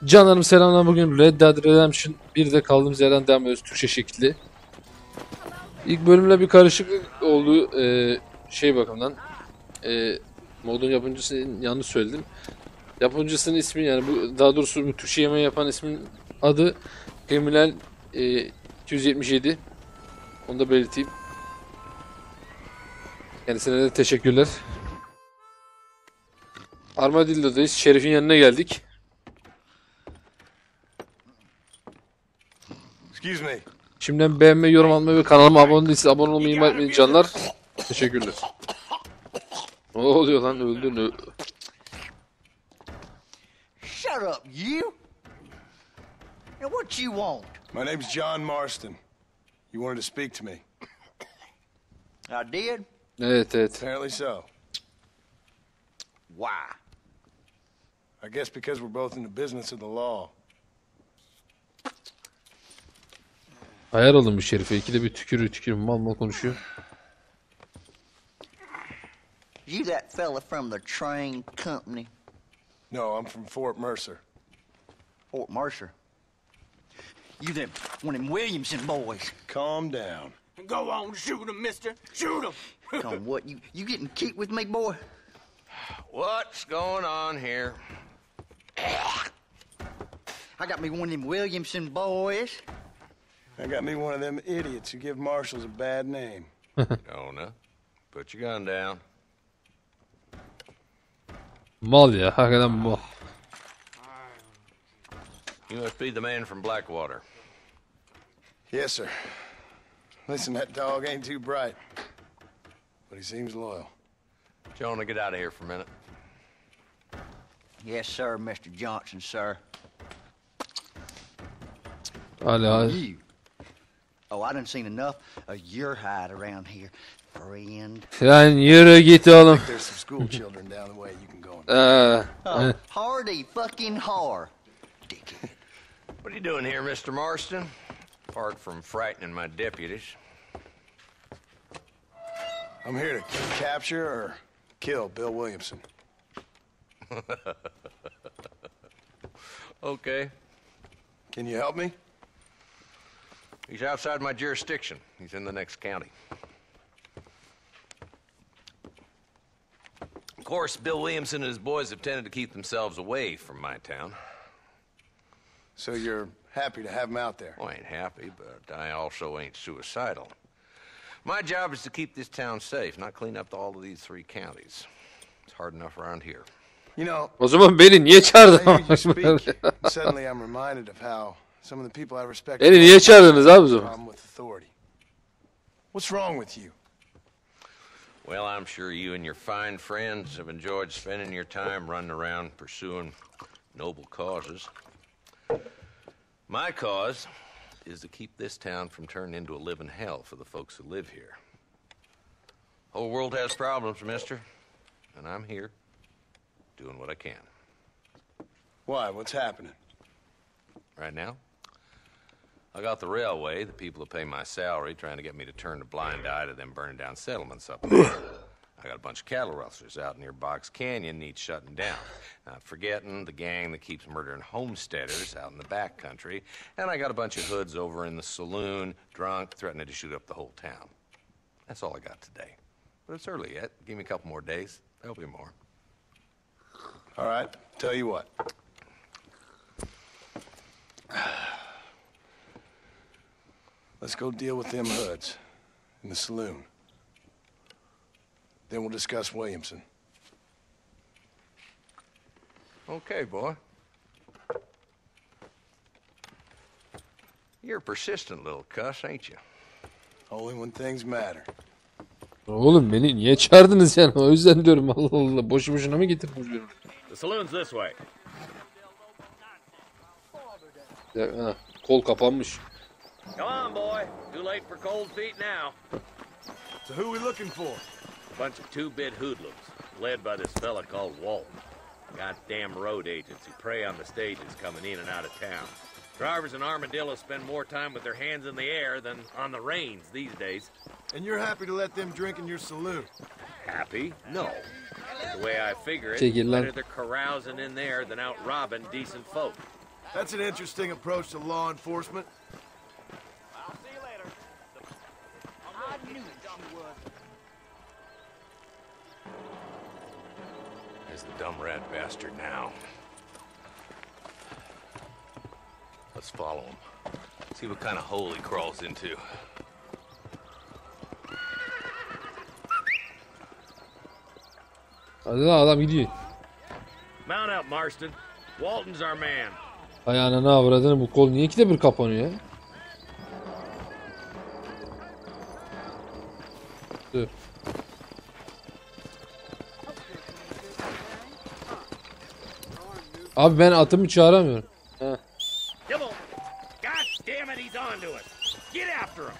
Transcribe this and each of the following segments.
Canlarım selamlar, bugün Red Dead Redemption 1'de kaldığımız yerden devam ediyoruz, Türkçe şekilli. İlk bölümle bir karışıklık oldu şey bakımdan. Modun yapımcısını yanlış söyledim. Yapımcısının ismi, yani bu daha doğrusu bu Türkçe yemeği yapan ismin adı Criminal277. Onu da belirteyim. Kendisine de teşekkürler. Armadillo'dayız. Şerif'in yanına geldik. Excuse me. Şimdiden beğenmeyi, yorum atmayı ve kanalıma abone değilseniz abone olmayı ihmal etmeyin canlar. Teşekkürler. Ne oluyor lan, öldün. Shut up, you. Now what you want? My name's John Marston. You wanted to speak to me. I did? Evet. Apparently so. Why? I guess because we're both in the business of the law. Ayar oldum bu Şerif'e. İkide bir tükürüyor mal konuşuyor. You that fella from the train company? No, I'm from Fort Mercer. Fort Mercer? You them one of them Williamson boys? Calm down. Go on, shoot him, mister. Shoot him. On what? You getting cute with me, boy? What's going on here? I got me one of them Williamson boys. I got me one of them idiots who give marshals a bad name. Jonah, put your gun down. Mal ya, hakikaten mal. You must be the man from Blackwater. Yes, sir. Listen, that dog ain't too bright, but he seems loyal. Jonah, get out of here for a minute. Yes, sir, Mr. Johnson, sir. Hala. You. Oh, I done seen enough of your hide around here, friend. Sen yürü git oğlum. There's some school children down the way you can go. Oh, hardy fucking har. Dickhead. What are you doing here, Mr. Marston? Apart from frightening my deputies. I'm here to capture or kill Bill Williamson. Okay. Can you help me? He's outside my jurisdiction. He's in the next county. Of course, Bill Williamson and his boys have tended to keep themselves away from my town. So you're happy to have him out there? Well, I ain't happy, but I also ain't suicidal. My job is to keep this town safe, not clean up all of these 3 counties. It's hard enough around here. You know, O zaman beni niye I çağırdın? hear you speak. Suddenly I'm reminded of how some of the people I respect Beni niye çağırdınız abi o zaman? problem with authority. What's wrong with you? Well, I'm sure you and your fine friends have enjoyed spending your time running around pursuing noble causes. My cause is to keep this town from turning into a living hell for the folks who live here. Whole world has problems, mister, and I'm here doing what I can. Why? What's happening? Right now, I got the railway, the people who pay my salary, trying to get me to turn a blind eye to them burning down settlements up there. I got a bunch of cattle rustlers out near Box Canyon needs shutting down. Not forgetting the gang that keeps murdering homesteaders out in the back country. And I got a bunch of hoods over in the saloon, drunk, threatening to shoot up the whole town. That's all I got today. But it's early yet. Give me a couple more days. There'll be more. All right, tell you what. Let's go deal with them hoods in the saloon. Then we'll discuss Williamson. Okay, boy. You're a persistent little cuss, ain't you? Only when things matter. Oğlum beni niye çağırdınız yani? O yüzden diyorum, Allah Allah. Boşu boşuna mı getirdiniz beni? The saloon's this way. Ya, kol kapanmış. Come on, boy. Too late for cold feet now. So who are we looking for? A bunch of 2-bit hoodlums, led by this fella called Walton. Goddamn road agents who prey on the stages coming in and out of town. Drivers in Armadillo spend more time with their hands in the air than on the reins these days. And you're happy to let them drink in your saloon? Happy? No. The way I figure it, Çekil lan. better they're carousing in there than out robbing decent folk. That's an interesting approach to law enforcement. I'll see you later. I knew she was. There's the dumb rat bastard now. Let's follow him. See what kind of hole he crawls into. Hadi lan adam gidiyor. Mount up, Marston. Walton's our man. Ay anana avradını, bu kol niye ikide bir kapanıyor ya? Dur. Abi ben atımı çağıramıyorum. Heh. Come on. God damn it, he's on to us. Get after him.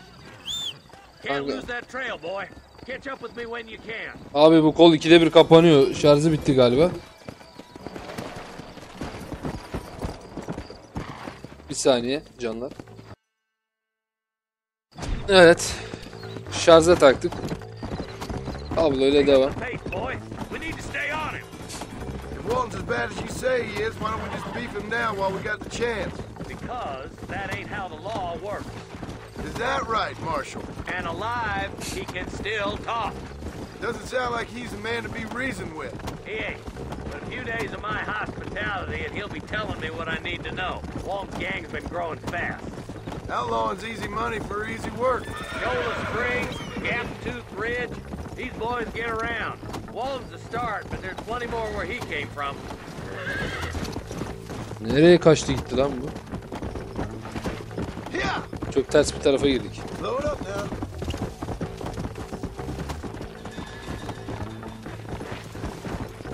Can't Kanka. lose that trail, boy. Catch up with me when you can. Abi bu kol ikide bir kapanıyor. Şarjı bitti galiba. Bir saniye canlar. Evet. Şarja taktık. Kabloyla devam. Pace, boy. We need to stay on him. If Walton's as bad as you say he is, why don't we just beef him now while we got the chance? Because that ain't how the law works. Is that right, Marshal? And alive, he can still talk. Doesn't sound like he's a man to be reasoned with. He ain't. But a few days of my hospitality and he'll be telling me what I need to know. Walton's gang's been growing fast. Outlawing's easy money for easy work. Shola Springs, Gap Tooth Ridge, these boys get around. Walton's the start, but there's plenty more where he came from. Nereye kaçtı gitti lan bu? Yeah! Çok ters bir tarafa girdik. Load up now.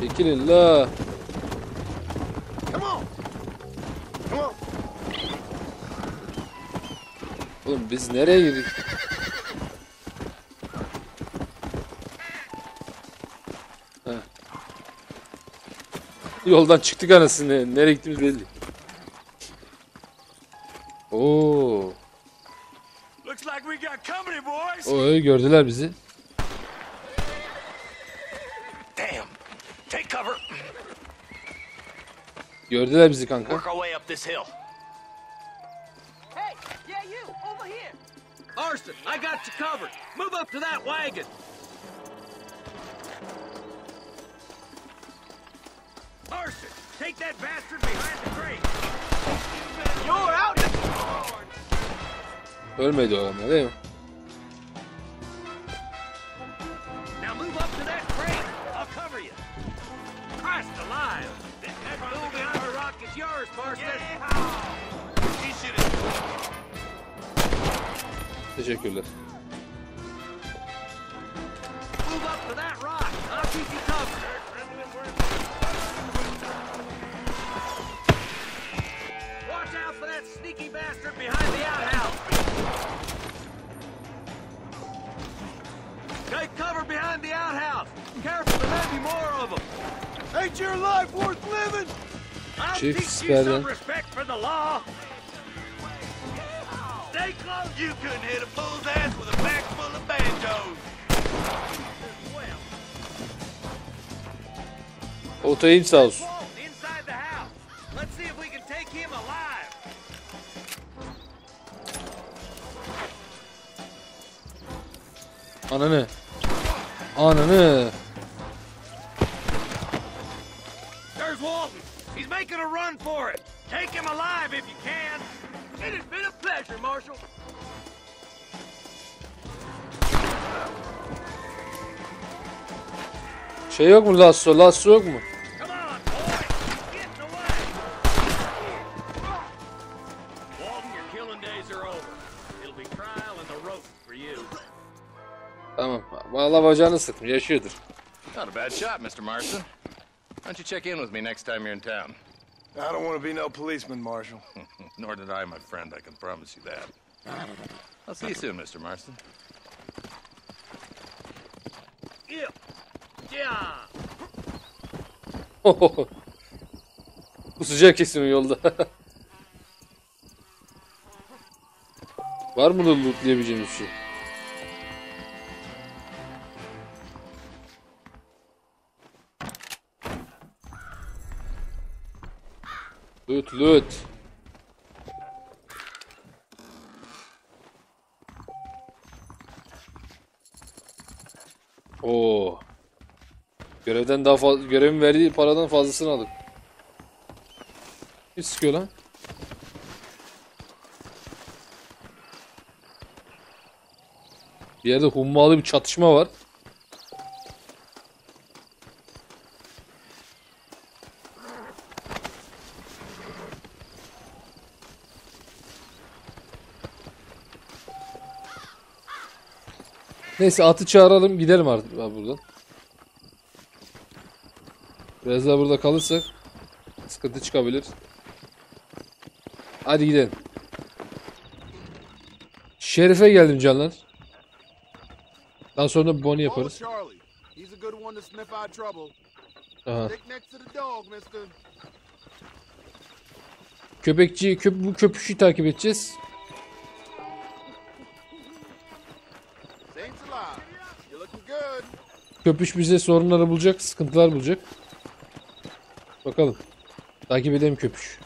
Çekilin la. Come on! Come on! Oğlum biz nereye girdik? Heh. Yoldan çıktık anasını. Nereye gittiğimiz belli. Oo. Looks like we got company, boys. Oy gördüler bizi. Damn. Take cover. Gördüler bizi kanka. Work our way up this hill. Hey, yeah, you, over here. Marston, I got you covered. Move up to that wagon. Marston, take that bastard behind the crate. You're out. Ölmedi o ama değil mi? Now move up to that crate. I'll cover you. Christ alive. That fool behind the rock is yours, Marston. He should have. Teşekkürler. Move up to that rock. I'll keep you covered. Watch out for that sneaky bastard behind the outhouse. Take cover behind the outhouse. Careful, there may be more of them. Ain't your life worth living? I'll Chief teach you some Sparrow. respect for the law. Stay close. You couldn't hit a fool's ass with a bag full of banjos. Well, Otayım sağ olsun. Walton inside the house. Let's see if we can take him alive. Ananı. Ananı. There's Walton. He's making a run for it. Take him alive if you can. It has been a pleasure, Marshal. Şey yok mu lasso? Lasso yok mu? Come on, boy. Get in the way. Walton, your killing days are over. It'll be trial and the rope for you. Tamam. Vallahi bacağını sıktım. Yaşıyordur. Not a bad shot, Mr. Marston. Why don't you check in with me next time you're in town? I don't want to be no policeman, Marshal. Nor did I, my friend. I can promise you that. I'll see you soon, Mr. Marston. Yeah. Yeah. Kusacak kesin o yolda. Var mı da lootlayabileceğimiz bir şey? Loot loot. Görevden daha fazla, görevin verdiği paradan fazlasını aldık. Bir sıkıyor lan. Bir yerde hummalı bir çatışma var. Neyse atı çağıralım gidelim artık buradan. Biraz daha burada kalırsak sıkıntı çıkabilir. Hadi gidelim. Şerife geldim canlar. Daha sonra Bonnie yaparız. Aha. Köpekçi, bu köpüşü takip edeceğiz. Köpüş bize sorunları bulacak, sıkıntılar bulacak. Bakalım. Takip edelim köpüş.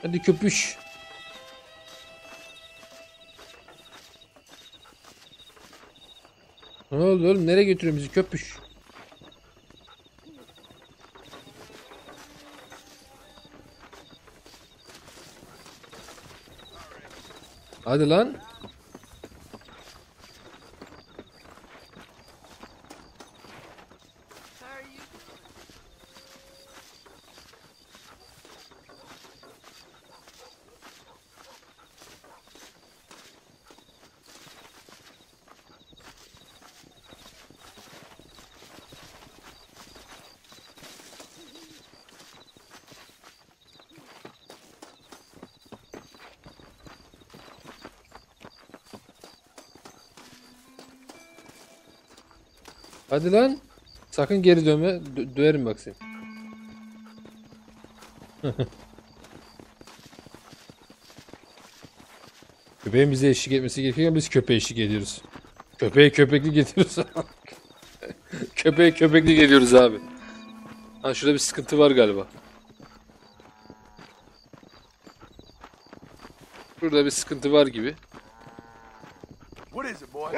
Hadi köpüş. Ne oldu oğlum? Nereye götürüyor bizi köpüş? Hadi lan. Hadi lan. Sakın geri dönme. Döverim bak seni. Köpeğin bize eşlik etmesi gerekiyor. Biz köpeğe eşlik ediyoruz. Köpeğe köpeklik ediyoruz. Köpeğe köpeklik ediyoruz abi. Ha şurada bir sıkıntı var galiba. Burada bir sıkıntı var gibi. What is it, boy?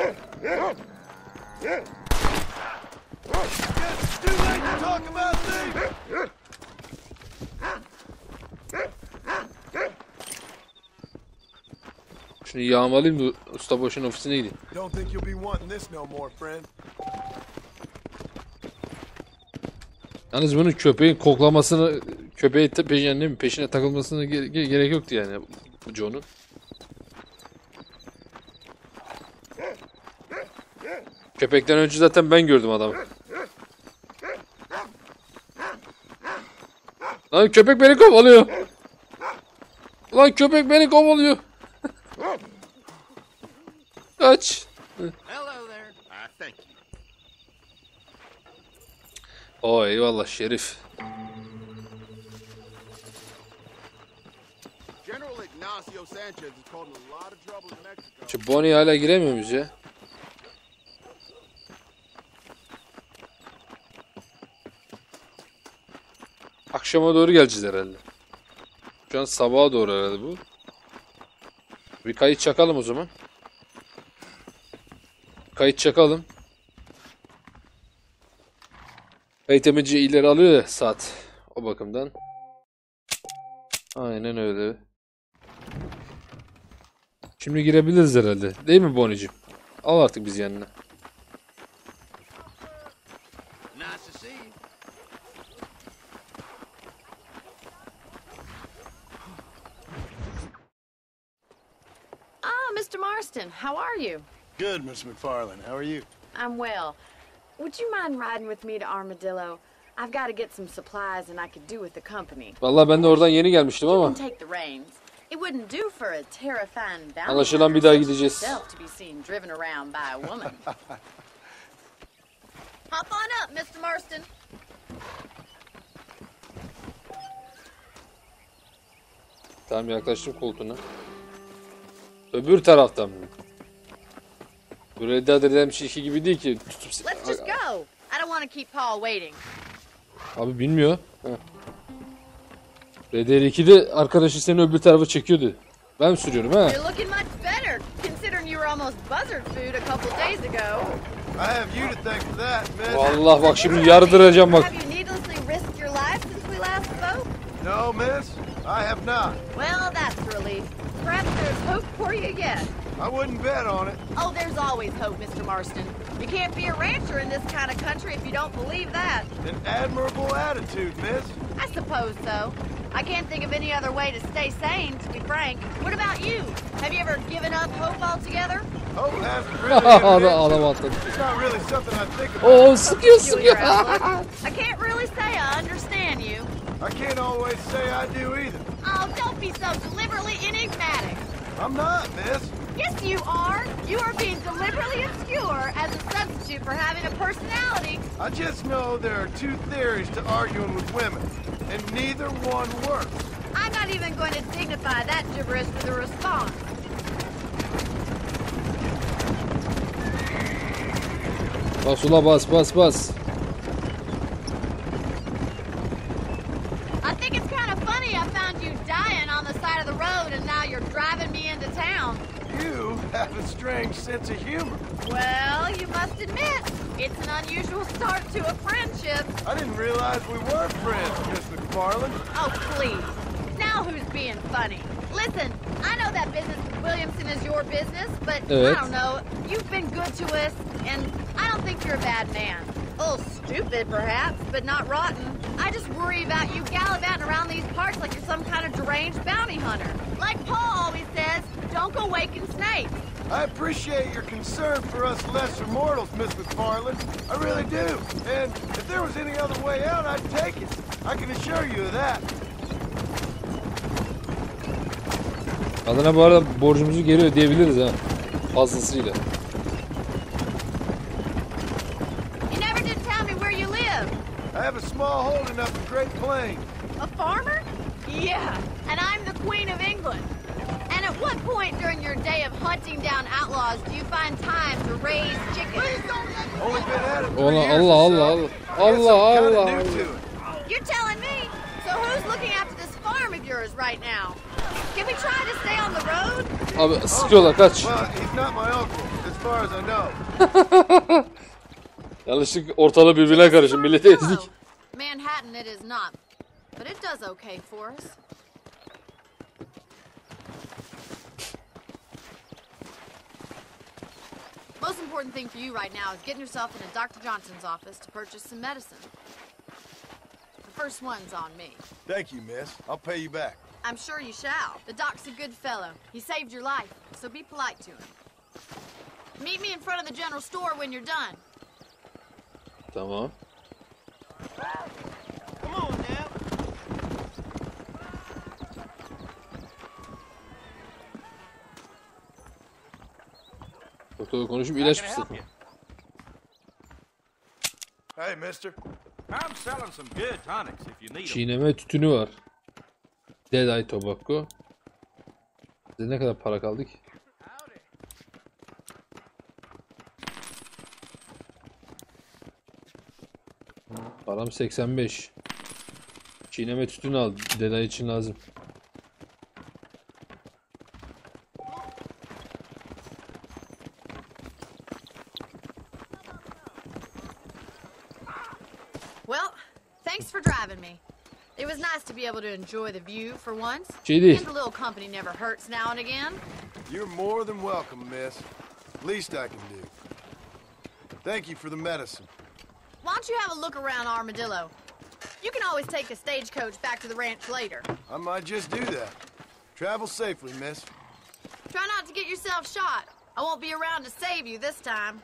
Şunu yağmalayayım da usta boşun ofisine gideyim. Yalnız bunun köpeğin koklamasını, peşine takılmasına gerek yoktu yani bu John'un. Köpekten önce zaten ben gördüm adamı. Lan köpek beni kovalıyor. Lan köpek beni kovalıyor. Kaç. O eyvallah Şerif. Şu Bonnie'ye hala giremiyor muyuz ya? Akşama doğru geleceğiz herhalde. Şu an sabaha doğru herhalde bu. Bir kayıt çakalım o zaman. Kayıt çakalım. Kayıt emici ileri alıyor ya saat. O bakımdan. Aynen öyle. Şimdi girebiliriz herhalde. Değil mi Bonnie'cim? Al artık bizi yanına. Mr. Marston, how are you? Good, Miss McFarlane. How are you? I'm well. Would you mind riding with me to Armadillo? I've got to get some supplies and I could do with the company. Vallahi ben de oradan yeni gelmiştim You ama. can take the reins. It wouldn't do for a terrifying bounty Anlaşılan bir daha gideceğiz. to be seen driven around by a woman. Hop on up, Mr. Marston. Tamam yaklaştım koltuğuna. Öbür taraftan mı? Bu Red Dead Redemption 2 gibi değil ki. Let's just go. I don't want to keep Paul waiting. Abi bilmiyor. Red Dead 2'de arkadaşı seni öbür tarafa çekiyordu. Ben sürüyorum ha. You're looking much better, considering you were almost buzzard food a couple days ago. I have you to thank for that, miss. Vallahi bak şimdi yardıracağım bak. Have you needlessly risked your life since we last spoke? No, miss, I have not. Well, that's a relief. Perhaps there's hope for you yet. I wouldn't bet on it. Oh, there's always hope, Mr. Marston. You can't be a rancher in this kind of country if you don't believe that. An admirable attitude, miss. I suppose so. I can't think of any other way to stay sane, to be frank. What about you? Have you ever given up hope altogether? Hope hasn't really Adam atladı. It's not really something I think about. Oo sıkıyor Peculiar sıkıyor. outlook. I can't really say I understand you. I can't always say I do either. Oh, don't be so deliberately enigmatic. I'm not, miss. Yes, you are. You are being deliberately obscure as a substitute for having a personality. I just know there are two theories to arguing with women, and neither one works. I'm not even going to dignify that gibberish with a response. Bas ula bas. I think it's kind of funny I found you dying on the side of the road and now you're driving me into town. You have a strange sense of humor. Well, you must admit, it's an unusual start to a friendship. I didn't realize we were friends, Miss McFarland. Oh, please. Now who's being funny? Listen, I know that business with Williamson is your business, but I don't know. You've been good to us, and I don't think you're a bad man. A little stupid, perhaps, but not rotten. I just worry about you gallivanting around these parts like you're some kind of deranged bounty hunter. Like Paul always says, don't go waking snakes. I appreciate your concern for us lesser mortals, Miss McFarland. I really do. And if there was any other way out, I'd take it. I can assure you of that. Adına bu arada borcumuzu geri ödeyebiliriz ha. Fazlasıyla. You never did tell me where you live. I have a small holding up in Great Plains. A farmer? Yeah, and I'm the Queen of England. And at what point during your day of hunting down outlaws do you find time to raise chickens? Only been at it 3 Allah years Allah or Allah so. Allah Guess I'm kinda Allah. new to it. You're telling me? So who's looking after this farm of yours right now? Can we try to stay on the road? Abi sıkıyorlar kaç. Well, he's not my uncle, as far as I know. Yanlışlık ortalığı birbirine karışın. Milleti ezdik. Manhattan it is not, but it does okay for us. Most important thing for you right now is getting yourself into Dr. Johnson's office to purchase some medicine. The first one's on me. Thank you, miss. I'll pay you back. I'm sure you shall. The doc's a good fellow. He saved your life, so be polite to him. Meet me in front of the general store when you're done. Tamam. Come on now. Doktorla konuşup ilaç mısın? Hey, mister. I'm selling some good tonics if you need them. Çiğneme tütünü var. Dead Eye Tobacco. Size ne kadar para kaldı ki? Param 85. Çiğneme tütünü al. Dead Eye için lazım. Well, thanks for driving me. It was nice to be able to enjoy the view for once. Şey değil. And a little company never hurts now and again. You're more than welcome, miss. Least I can do. Thank you for the medicine. Why don't you have a look around Armadillo? You can always take a stagecoach back to the ranch later. I might just do that. Travel safely, miss. Try not to get yourself shot. I won't be around to save you this time.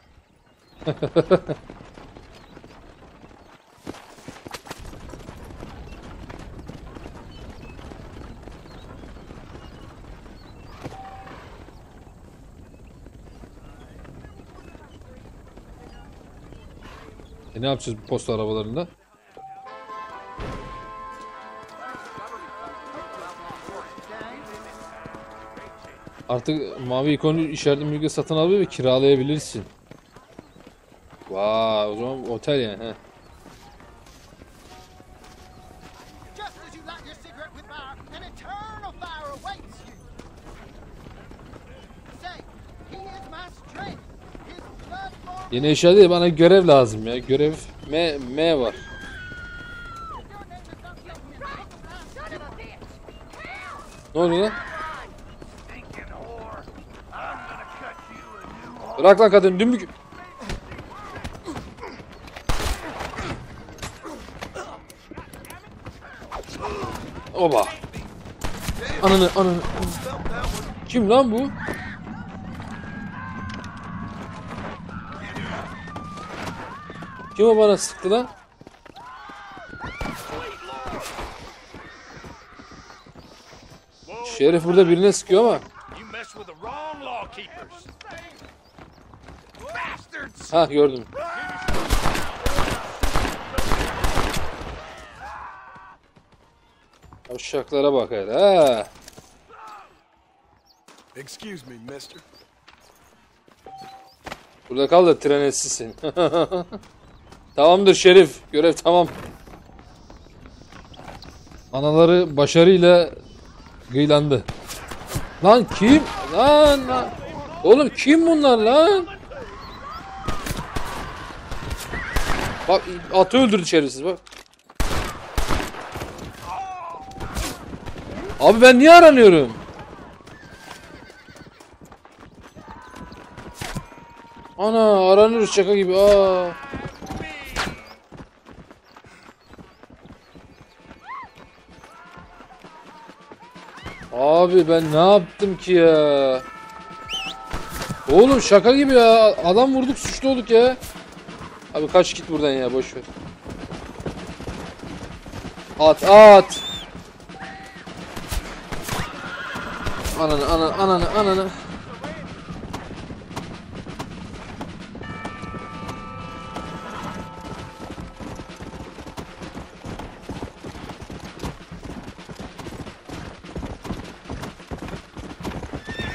Ne yapacağız bu posta arabalarında? Artık mavi ikonu işaretli mülkü satın alabilir ve kiralayabilirsin. Vay, o zaman otel yani. He. Yeni eşya değil, bana görev lazım ya. Görev M var. Ne oluyor lan? Bırak lan kadın, dümbük. Oba. Ananı. Kim lan bu? Kim o bana sıktı lan? Şerif burada birine sıkıyor ama. Ha, gördüm. Aşağılara bak hele. Ha. Excuse me, mister. Burada kal da tren etsin. Tamamdır Şerif. Görev tamam. Anaları başarıyla gıylandı. Lan kim? Lan. Oğlum kim bunlar lan? Bak atı öldürdü şerefsiz bak. Abi ben niye aranıyorum? Ana aranıyoruz şaka gibi. Aa. Abi ben ne yaptım ki ya? Oğlum şaka gibi ya. Adam vurduk, suçlu olduk ya. Abi kaç git buradan ya, boş ver. At. Ananı.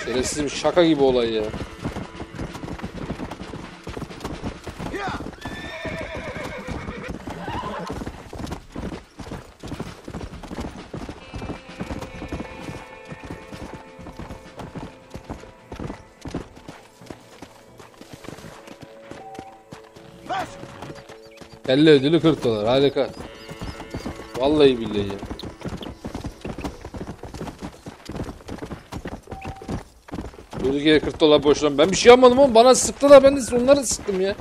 Şerefsizim, şaka gibi olay ya. Kelle ödülü $40. Harika. Vallahi billahi ya. Durduk yere $40 boşlan. Ben bir şey yapmadım ama bana sıktılar. Ben de onları sıktım ya.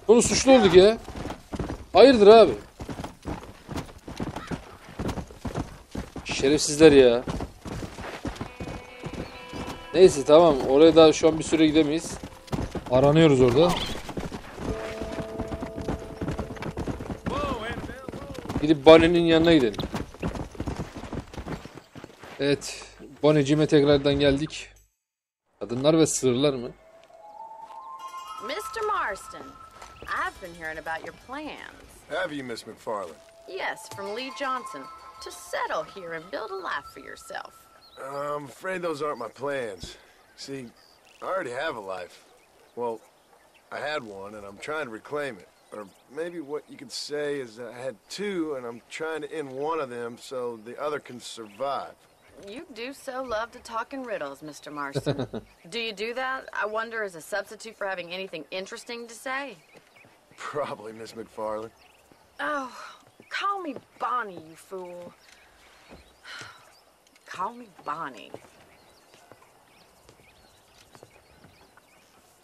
Bunu suçlu olduk ya. Hayırdır abi? Şerefsizler ya. Neyse tamam. Oraya daha şu an bir süre gidemeyiz. Aranıyoruz orada. Gidip Bonnie'nin yanına gidelim. Evet. Bonnie'cime tekrardan geldik. Kadınlar ve sırlar mı? Mr. Marston, I've been hearing about your plans. Have you, Miss McFarland? Yes, from Lee Johnson, to settle here and build a life for yourself. I'm afraid those aren't my plans. See, I already have a life. Well, I had one, and I'm trying to reclaim it. Or maybe what you could say is I had two, and I'm trying to end one of them so the other can survive. You do so love to talk in riddles, Mr. Marston. Do you do that, I wonder, as a substitute for having anything interesting to say? Probably, Miss McFarland. Oh, call me Bonnie, you fool. Call me Bonnie.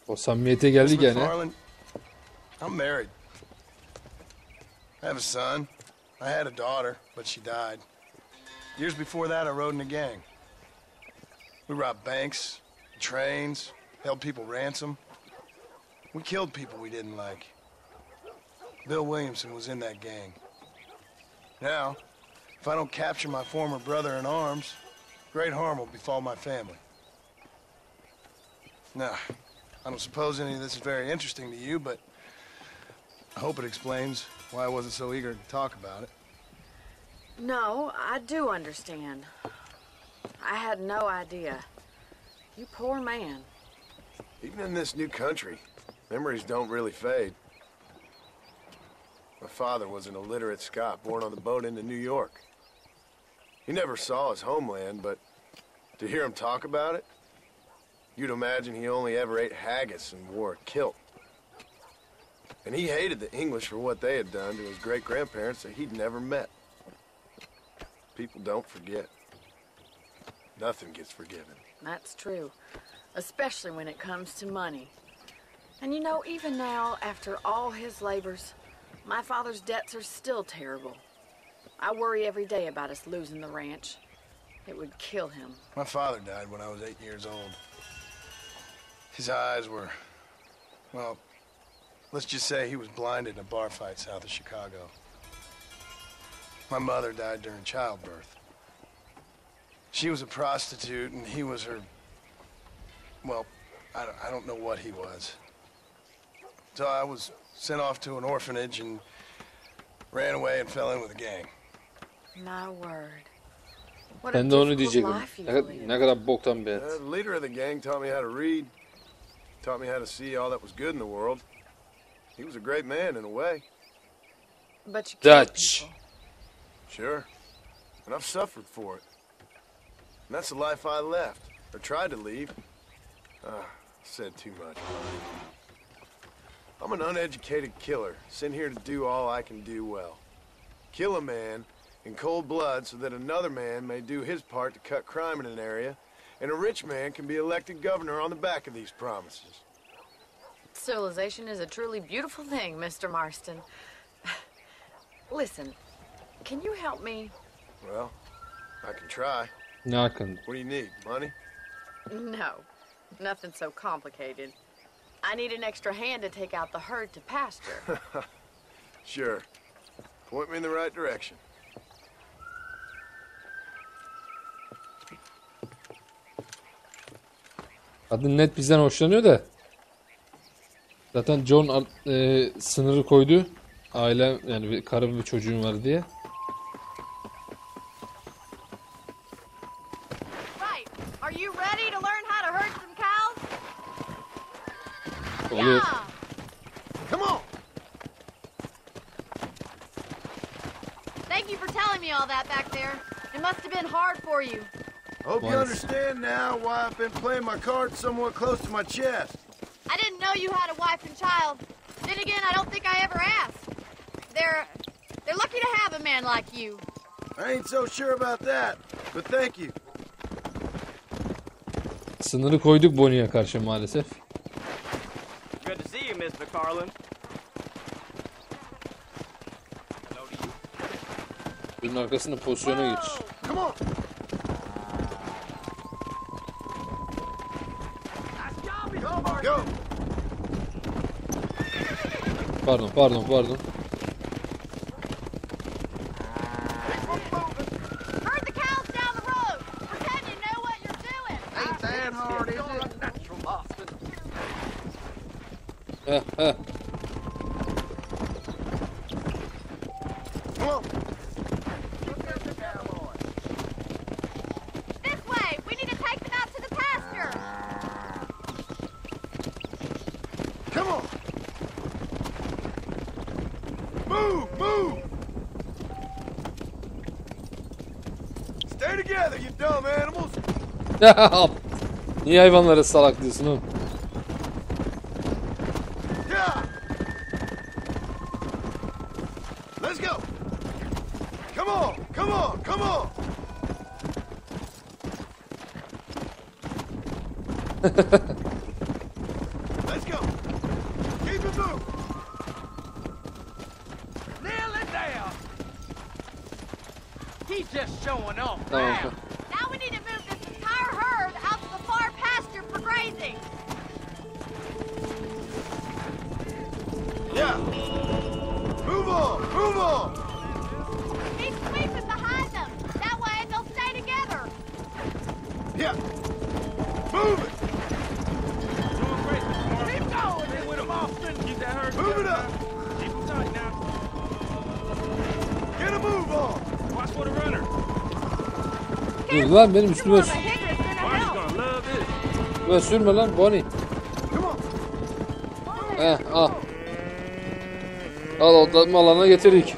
O samimiyete geldik Miss yani. McFarland, I'm married. I have a son. I had a daughter, but she died. Years before that, I rode in a gang. We robbed banks, trains, held people ransom. We killed people we didn't like. Bill Williamson was in that gang. Now, if I don't capture my former brother in arms, great harm will befall my family. Now, I don't suppose any of this is very interesting to you, but I hope it explains why I wasn't so eager to talk about it. No, I do understand. I had no idea. You poor man. Even in this new country, memories don't really fade. My father was an illiterate Scot born on the boat into New York. He never saw his homeland, but to hear him talk about it, you'd imagine he only ever ate haggis and wore a kilt. And he hated the English for what they had done to his great-grandparents that he'd never met. People don't forget. Nothing gets forgiven. That's true, especially when it comes to money. And you know, even now, after all his labors, my father's debts are still terrible. I worry every day about us losing the ranch. It would kill him. My father died when I was 8 years old. His eyes were, well, let's just say he was blinded in a bar fight south of Chicago. My mother died during childbirth. She was a prostitute and he was her, well, I don't know what he was. So I was sent off to an orphanage and ran away and fell in with a gang. My word. What a Ben de onu difficult diyecektim. life you lead. Ne kadar boktan bir et. The leader of the gang taught me how to read, taught me how to see all that was good in the world. He was a great man in a way. But you killed Dutch. people. Sure. And I've suffered for it. And that's the life I left, or tried to leave. Said too much. I'm an uneducated killer, sent here to do all I can do well. Kill a man in cold blood so that another man may do his part to cut crime in an area, and a rich man can be elected governor on the back of these promises. Civilization is a truly beautiful thing, Mr. Marston. Listen, can you help me? Well, I can try. Ne hakkında? What do you need, money? No, nothing so complicated. I need an extra hand to take out the herd to pasture. Sure. Point me in the right direction. Kadın net bizden hoşlanıyor da. Zaten John sınırı koydu. Ailem, yani bir karım ve çocuğum var diye. Right. Are you ready to learn how to herd some cows? Oluyor. Yeah. Come on! Thank you for telling me all that back there. It must have been hard for you. Hope you Once. understand now why I've been playing my cards somewhat close to my chest. I didn't know you had a wife and child. Then again, I don't think I ever asked. They're lucky to have a man like you. I ain't so sure about that, but thank you. Sınırı koyduk Bonnie'ye karşı maalesef. Good to see you, Miss McCarlin. Bunun arkasında pozisyona geç. Come on! Go! Pardon. Herd the cows down the road. Pretend you know what you're doing. Ain't that hard, is it? Heh. Come on! This way. We need to take them out to the pasture. Come on! Move! Move! Stay together, you dumb animals! Niye hayvanları salak diyorsun oğlum? Yeah! Let's go! Come on! Come on! Come on! Let's go! Keep it moving! Nail it down. He's just showing off Tamam. now. Now we need to move this entire herd out to the far pasture for grazing. Yeah! Move on! Move on! Keep sweeping behind them. That way they'll stay together. Yeah! Move it! Keep going. Stay with him, Austin. Keep that herd Move it together. up! Keep him tight now. Get a move on! Watch for the runner. Dur lan benim You're üstüme more of a hindrance than a Barney's help. gonna love this. üstüme sürme lan Bonnie. Come on! Al. Al otlatma alana getirdik.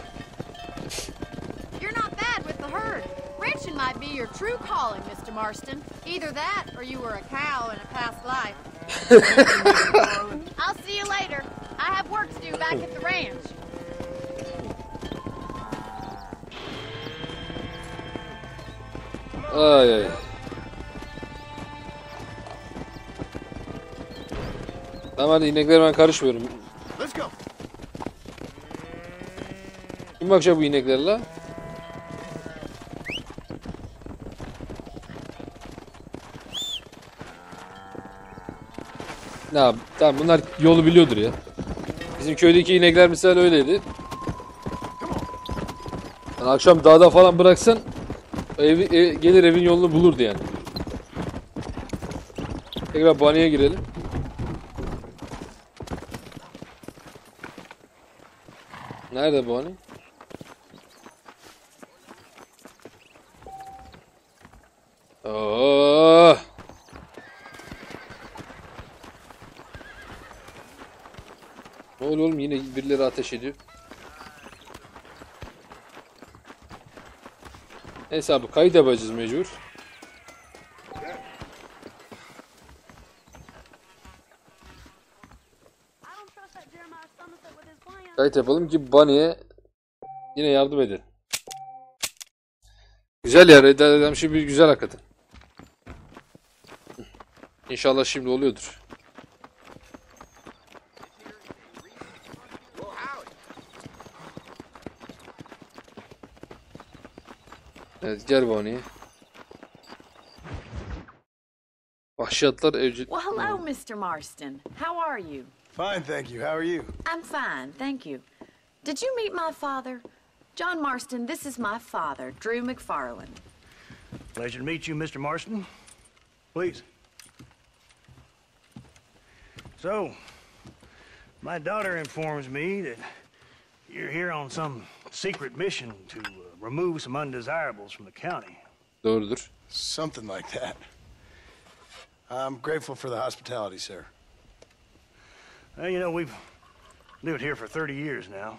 You're not bad with the herd. Ranching might be your true calling, Mr. Marston. Either that or you were a cow in a past life. I'll see you later. I have work to do back at the ranch. Ay ay. Tamam hadi ineklere ben karışmıyorum. Let's go. Kim bakacak bu inekler la? Ya tamam bunlar yolu biliyordur ya. Bizim köydeki inekler misal öyleydi. Yani akşam dağda falan bıraksan gelir evin yolunu bulurdu yani. Tekrar banyoya girelim. Nerede bu hani? Oh. Ne oluyor oğlum, yine birileri ateş ediyor. Neyse abi kayıt yapacağız mecbur. Kayıt yapalım ki Bunny'e yine yardım edin. Güzel ya, Red Dead Redemption bir güzel hakikaten. İnşallah şimdi oluyordur. Evet gel Bunny. Vahşiyatlar evcil. Well, hello, Mr. Marston. How are you? Fine, thank you. How are you? I'm fine, thank you. Did you meet my father? John Marston, this is my father, Drew McFarland. Pleasure to meet you, Mr. Marston. Please. So, my daughter informs me that you're here on some secret mission to remove some undesirables from the county. Doğrudur. Something like that. I'm grateful for the hospitality, sir. Well, you know, we've lived here for 30 years now.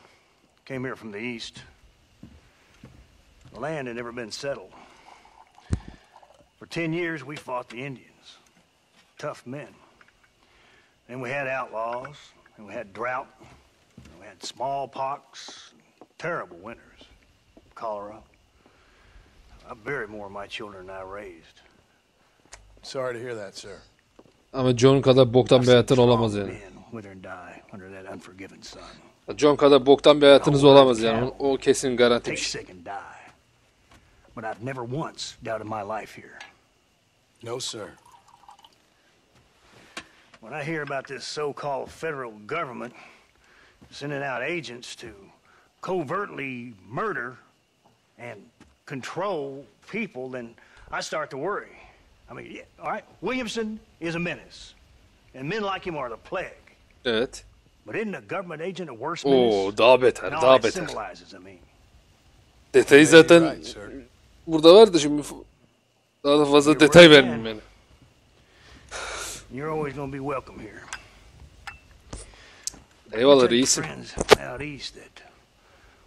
Came here from the east. The land had never been settled. For 10 years, we fought the Indians. Tough men. Then we had outlaws, and we had drought, and we had smallpox, terrible winters, cholera. I buried more of my children than I raised. Sorry to hear that, sir. Ama John kadar boktan bir hayatın olamaz yani. Wither and die under that unforgiving sun. John kadar boktan bir hayatınız olamaz yani. O kesin garanti Take bir şey. sick and die. But I've never once doubted my life here. No, sir. When I hear about this so-called federal government sending out agents to covertly murder and control people, then I start to worry. I mean, yeah, all right, Williamson is a menace, and men like him are the plague. Evet. But isn't a government agent a worse menace? Oo, daha beter, And all daha that beter. symbolizes, I mean. Detayı zaten Right, sir. burada vardı, şimdi daha da fazla detay vermeyeyim yani. You're always going to be welcome here. Eyvallah Tell your reisim. friends out east that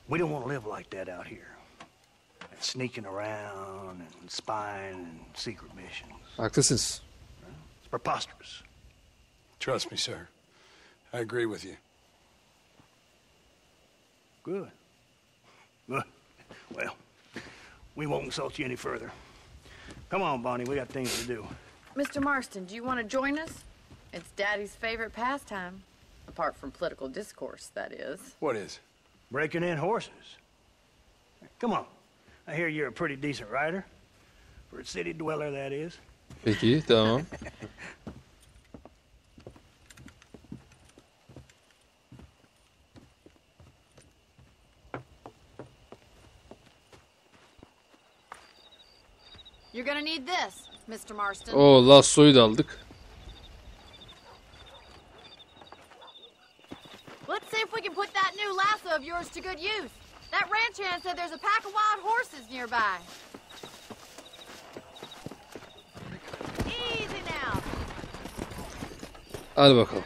we don't want to live like that out here. Sneaking around and spying and secret missions. Haklısınız. It's preposterous. Trust me, sir. I agree with you. Good. Good. Well, we won't insult you any further. Come on, Bonnie, we got things to do. Mr. Marston, do you want to join us? It's Daddy's favorite pastime. Apart from political discourse, that is. What is? Breaking in horses. Come on. I hear you're a pretty decent rider. For a city dweller, that is. Peki, tamam. You're gonna need this, Mr. Marston. O lassoyu da aldık. Let's see if we can put that new lasso of yours to good use. That ranch hand said there's a pack of wild horses nearby. Easy now. Hadi bakalım.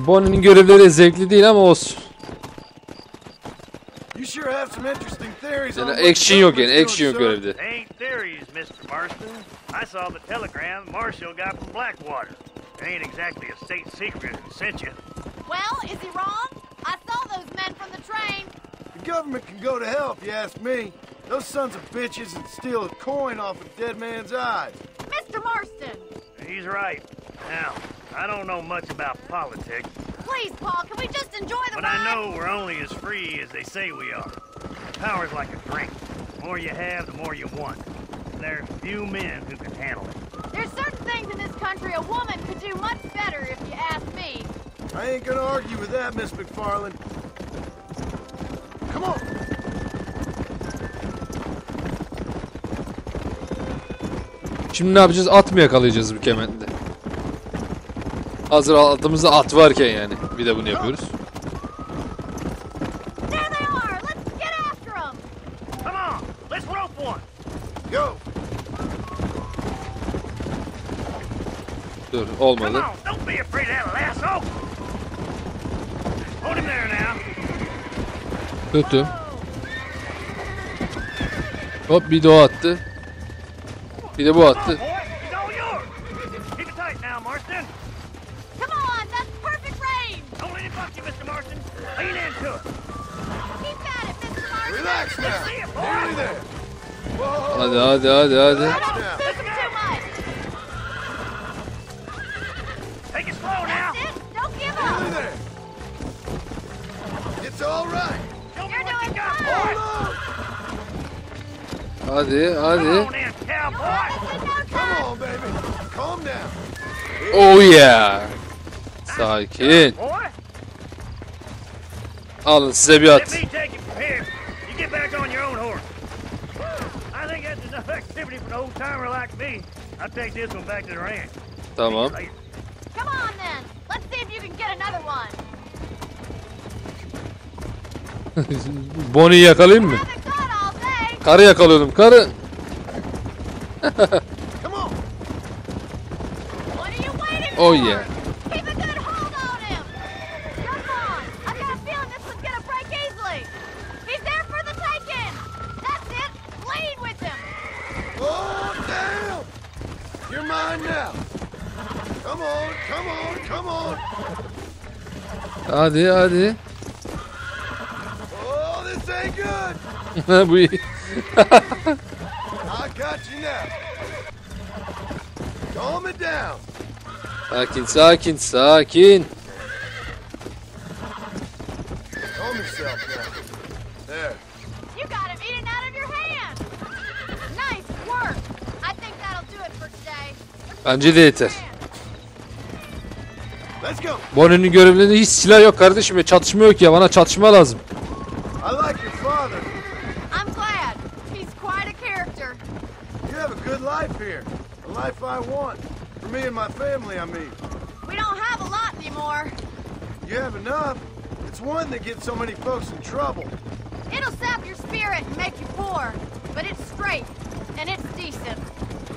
Bonnie'nin görevleri zevkli değil ama olsun. theories Yani on what action yok yani. government's Action yok doing, görevde. Ain't theories, Mr. Marston. I saw the telegram Marshall got from Blackwater. It ain't exactly a state secret that sent you. Well, is he wrong? I saw those men from the train. The government can go to hell if you ask me. Those sons of bitches that steal a coin off a dead man's eyes. Mr. Marston! He's right. Now, I don't know much about politics, Please, Paul, can we just enjoy the but ride? I know we're only as free as they say we are. Power's like a drink. The more you have, the more you want. And there are few men who can handle it. There's certain things in this country a woman could do much better if you ask me. I ain't gonna argue with that, Miss McFarland. Come on! Şimdi ne yapacağız? At mı yakalayacağız bu kemende? Hazır altımızda at varken yani. Bir de bunu yapıyoruz. There they are! Let's get after them! Come on, let's rope one. Go! Dur Come olmadı. on, don't be afraid of that lasso. Hold him there now. Tuttum. Hop bir de o attı. Bir de bu Come on, attı. boy, he's all yours. Keep it tight now, Marston. Come on, that's perfect range! Don't let him buck you, Mr. Marston. Lean into it. Keep at it, Mr. Marston! Relax now! See it, boy. Nearly there! Whoa! Hadi hadi hadi hadi. I don't spook him too much! Take it slow now. That's it! Don't give Nearly up! there! It's all right! Show me You're what you doing got, fine. boy. Hold on! Hadi Come hadi. on in, cowboy. This is no Come time! on, baby! Calm down! Oh yeah. Sakin. Boy, Alın size bir let at. me take it from here. You get back on your own horse. I think that's enough activity for an old timer like me. I'll take this one back to the ranch. Tamam. Later. Come on then! Let's see if you can get another one! Bonnie'yi yakalayayım mı? Haven't got all day! Karı yakalıyordum. Karı. Come on! What are you waiting Oh, for? yeah. Keep a good hold on him! Come on! I've got a feeling this one's gonna break easily! He's there for the taking! That's it! Lead with him! Oh, down! You're mine now! Come on, come on, come on! Hadi hadi. Oh, this ain't good! Bu iyi. I got you now! Calm it down! Sakin sakin sakin. Calm yourself now. There. You got him eating out of your hand! Nice work! I think that'll do it for today. Bence de yeter. Let's go! Bonnie'nin görevlerinde hiç silah yok kardeşim ya. Çatışma yok ya. Bana çatışma lazım. I like your father. I'm glad. He's quite a character. You have a good life here. A life I want. For me and my family, I mean. We don't have a lot anymore. You have enough. It's one that gets so many folks in trouble. It'll sap your spirit and make you poor. But it's straight. And it's decent.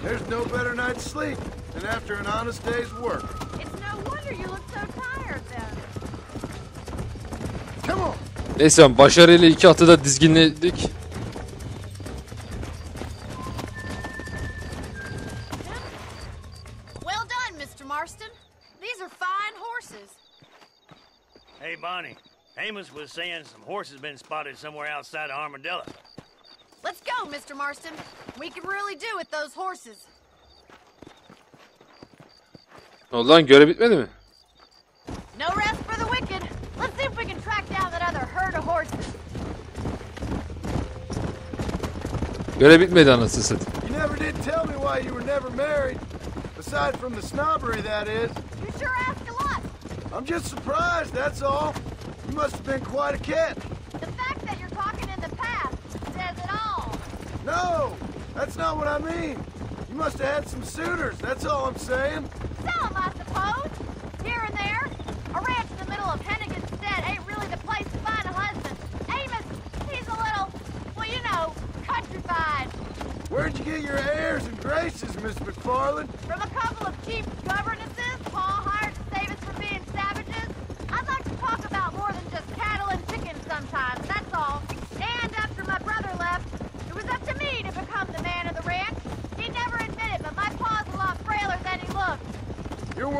There's no better night's sleep than after an honest day's work. It's no wonder you look so tired then. Come on! Neyse başarıyla 2 atı da dizginledik. Well done, Mr. Marston. These are fine horses. Hey, Bonnie. Amos was saying some horses been spotted somewhere outside of Armadillo. Let's go, Mr. Marston. We can really do with those horses. Ne oldu lan? Görev bitmedi mi? No rest for the wicked. Let's see if we can track down that other herd of horses. Görev bitmedi anasını satayım. You never did tell me why you were never married. Aside from the snobbery, that is. You sure ask a lot. I'm just surprised, that's all. You must have been quite a catch. The fact that you're talking in the past says it all. No, that's not what I mean. You must have had some suitors, that's all I'm saying. Some, I suppose. Here and there. A ranch in the middle of Hennigan's Stead ain't really the place to find a husband. Amos, he's a little, well, you know, countrified. Where'd you get your airs and graces, Miss McFarland? From a couple of cheap governesses Paul hired to save us from being savages. I'd like to talk about more than just cattle and chickens sometimes, that's all. And after my brother left,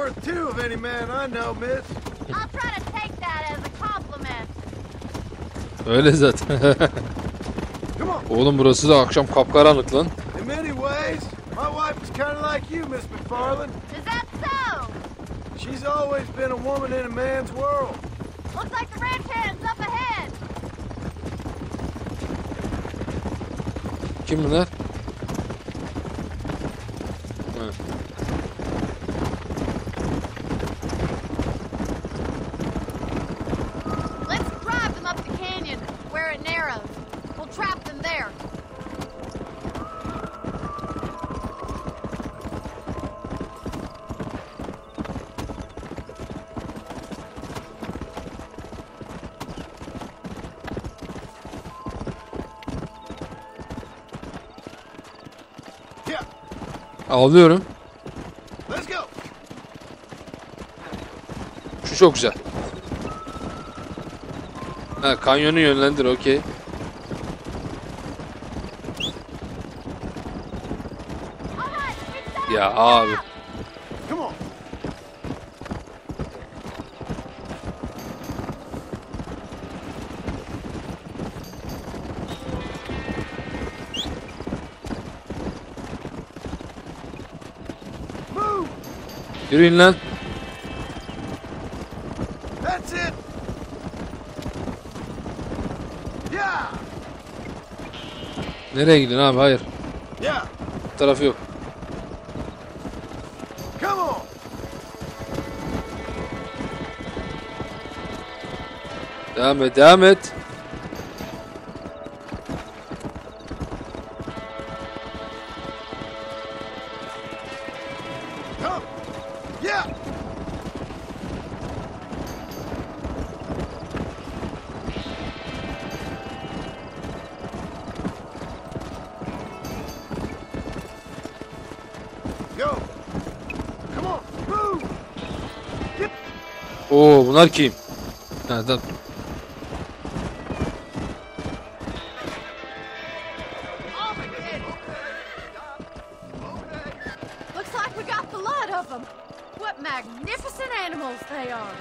worth two of any man I know, miss. I'll try to take that as a compliment. Öyle zaten. Oğlum burası da akşam kapkaranlık lan. In many ways, my wife is kind of like you, Miss McFarland. Is that so? She's always been a woman in a man's world. Looks like the ranch hand's up ahead. Kim bunlar? Ha. Let's drive them up the canyon where it narrows. We'll trap them there. Ağlıyorum. Let's go. Şu çok güzel. Ha, kanyonu yönlendir, okey. Ya abi. Come on. Move. Yürüyün lan. That's it. Yeah. Nereye gidiyorsun abi? Hayır. Yeah. Bu tarafı yok. Come on. Devam et, devam et. Come. Yeah. Go. Come on. Move. Get. Oo, bunlar kim? Ha, tamam. Looks like we got the lot of them. What magnificent animals they are.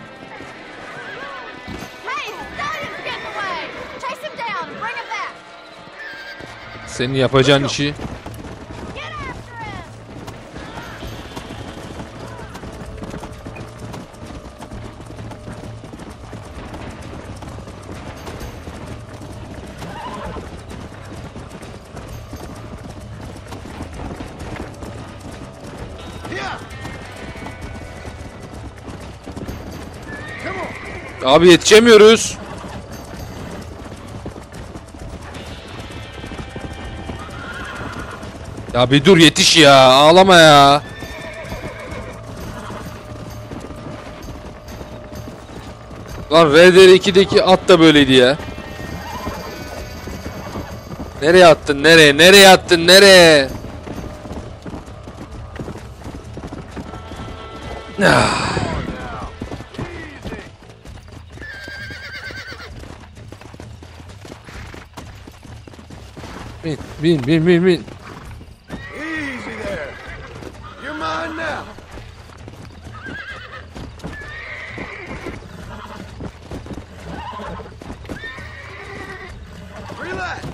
Hey, the stallion's getting away. Chase him down and bring him back. Senin yapacağın işi. Get after him. Yeah. Come on. Abi yetişemiyoruz. Ya bir dur, yetiş ya. Ağlama ya. Lan RDR2'deki at da böyleydi ya. Nereye attın? Nereye? Nereye attın? Nereye? Ah. Bin. Easy there. You're mine now. Relax.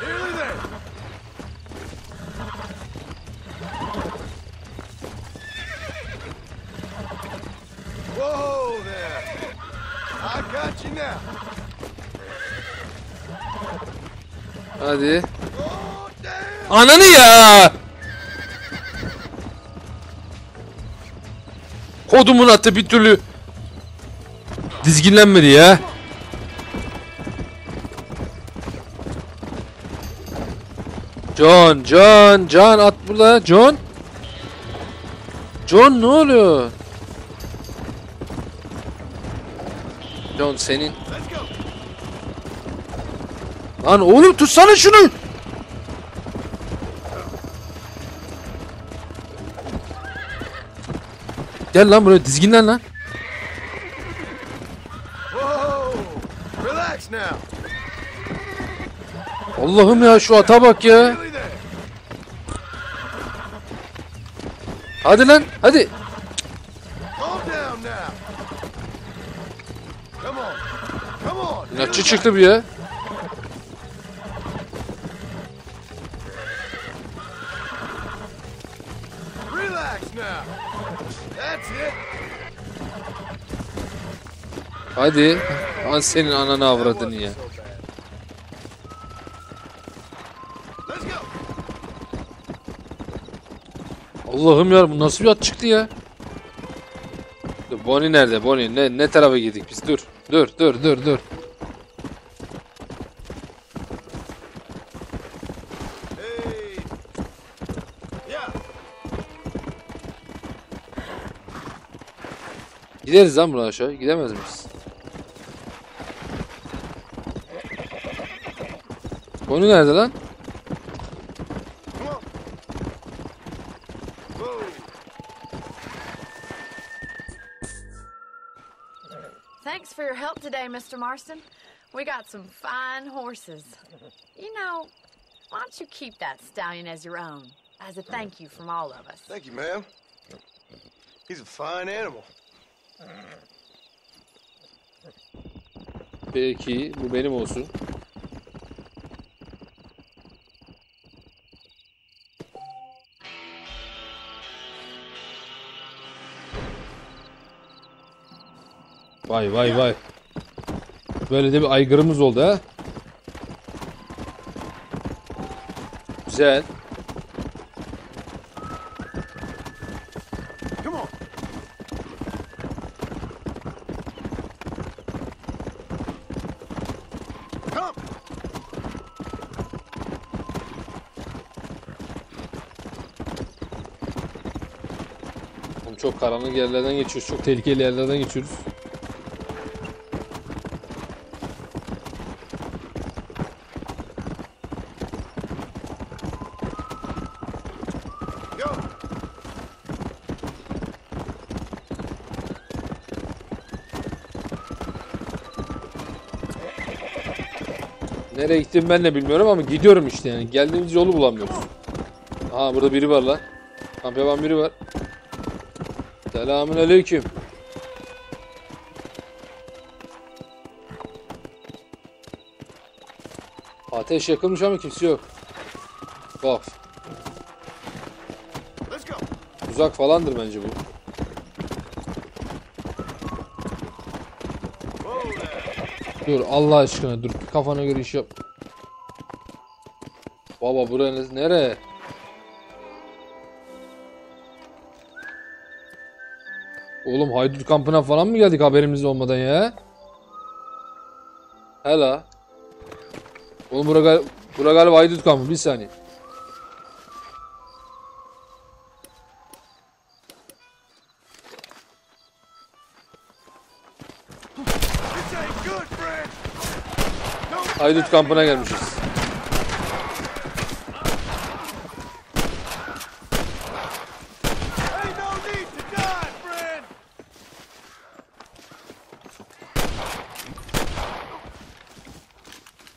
Nearly there. Whoa there. I got you now. Hadi. Oh, damn. Ananı ya. Kodumun atı bir türlü dizginlenmedi ya. John at burada. John ne oluyor? John senin. Let's go. Lan oğlum tutsana şunu. Gel lan buraya, dizginlen lan. Whoa. Relax now. Allah'ım ya, şu ata bak ya. Nearly there. Hadi lan hadi. Calm down now. Come on. Come on. İnatçı çıktı bu ya. Relax now. That's it. Hadi. An senin ananı avradını ya. So bad. Let's go. Allah'ım ya, bu nasıl bir at çıktı ya? Bonnie nerede? Bonnie ne tarafa gittik biz? Dur. Dur. Hey. Yeah. Gideriz lan buradan aşağı. Gidemez miyiz? Bonnie nerede lan? Come on. Whoa. Thanks for your help today, Mr. Marston. We got some fine horses. You know, why don't you keep that stallion as your own, as a thank you from all of us? Thank you, ma'am. He's a fine animal. Peki bu benim olsun. Vay. Böyle de bir aygırımız oldu ha. Güzel. Come on. Come. Oğlum çok karanlık yerlerden geçiyoruz. Çok tehlikeli yerlerden geçiyoruz. Go. Nereye gittim ben de bilmiyorum ama gidiyorum işte yani. Geldiğimiz yolu bulamıyoruz. Aha burada biri var lan. Kamp yapan biri var. Selamünaleyküm. Ateş yakılmış ama kimse yok. Bak. Let's go. Uzak falandır bence bu. Whoa there. Dur Allah aşkına dur. Kafana göre iş yap. Baba burası nere? Oğlum haydut kampına falan mı geldik haberimiz olmadan ya? Hela. Oğlum bura galiba haydut kampı. Bir saniye. This ain't good, friend. No. Haydut kampına gelmişiz. Ain't no need to die, friend.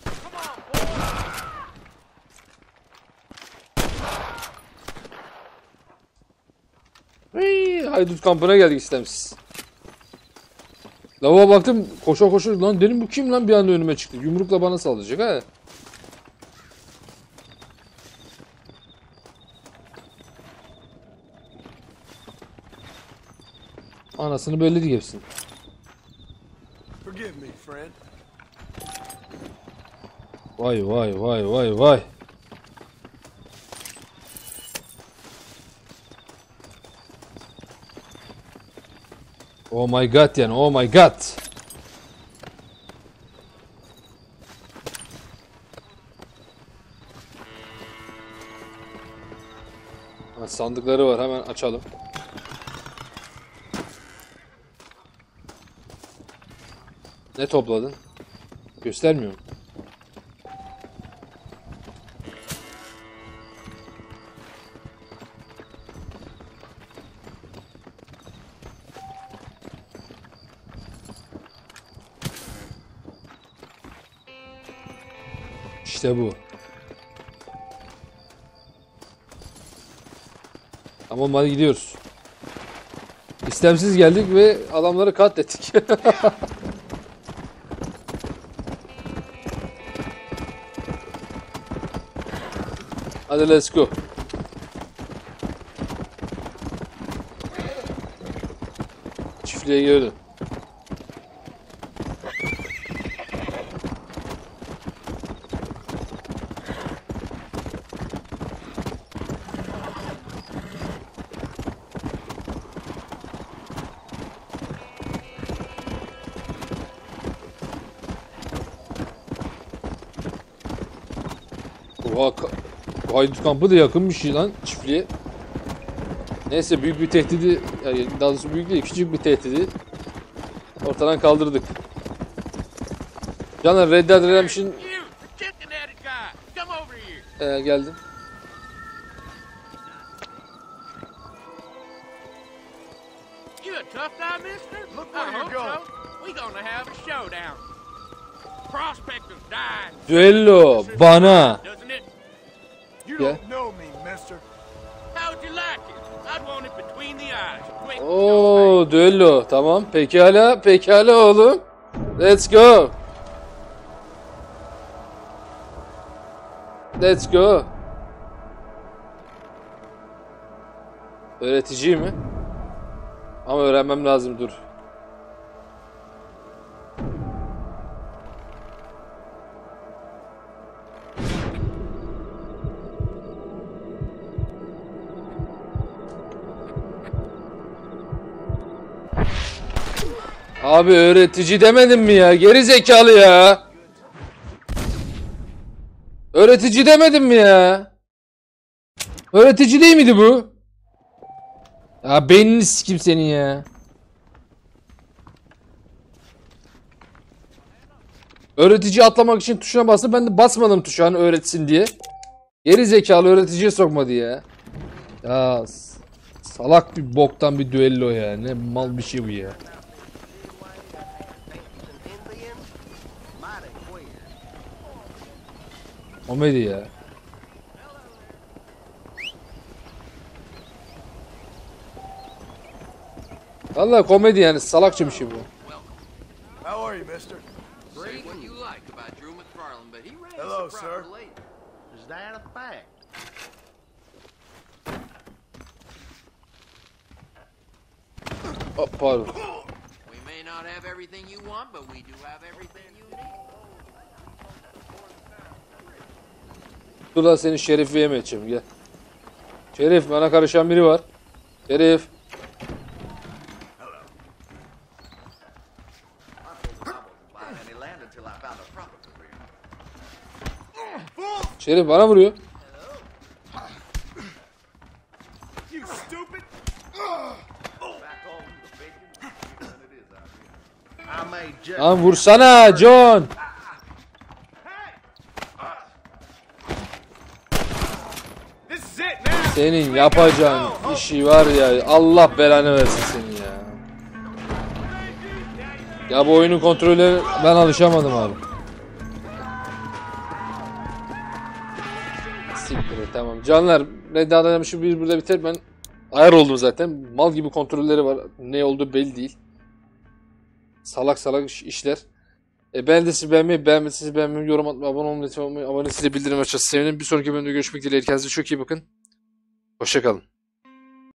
Come on, boy. Haydut kampına geldik istemsiz. Lavuğa baktım koşa lan dedim bu kim lan bir anda önüme çıktı. Yumrukla bana saldıracak ha. Anasını belledik hepsini. Forgive me, friend. Vay. Oh my god yani oh my god. Ha, sandıkları var hemen açalım. Ne topladın? Göstermiyorum. İşte bu. Tamam hadi gidiyoruz. İstemsiz geldik ve adamları katlettik. Hadi let's go. Çiftliğe gördüm. Haydut kampı da yakınmış lan çiftliğe. Neyse büyük bir tehdidi, yani daha doğrusu büyük değil küçük bir tehdidi ortadan kaldırdık. Canlar Red Dead Redemption geldim. Düello bana. Gel. Oo düello tamam pekala oğlum. Let's go. Let's go. Öğretici mi? Ama öğrenmem lazım dur. Abi öğretici demedim mi ya? Geri zekalı ya. Öğretici demedim mi ya? Öğretici değil miydi bu? Ya beynini sikim senin ya. Öğretici atlamak için tuşuna bastım. Ben de basmadım tuşa hani öğretsin diye. Geri zekalı öğreticiye sokmadı ya. Ya salak bir boktan bir düello ya. Ne mal bir şey bu ya. Komedi ya. Vallahi komedi yani salakça bir şey bu. How are you, mister? Say what you like about Drew McFarland, but he raised Hello, the sir. proper lady. Is that a fact? Oh, pardon. We may not have everything you want, but we do have everything you need. Dur lan seni Şerif'e yeme edeceğim gel. Şerif bana karışan biri var. Şerif. Şerif bana vuruyor. Lan vursana John. Senin yapacağın işi var ya Allah belanı versin seni ya. Ya bu oyunun kontrolü ben alışamadım abi. Siktir tamam. Canlar Red Dead Redemption 1 burada biter. Ben ayar oldum zaten. Mal gibi kontrolleri var. Ne olduğu belli değil. Salak salak işler. Ben de sizi beğenmeyi, yorum atmayı, abone olmayı, abone size bildirim açarsanız sevinirim. Bir sonraki bölümde görüşmek dileğiyle. Kendinize çok iyi bakın. Hoşça kalın.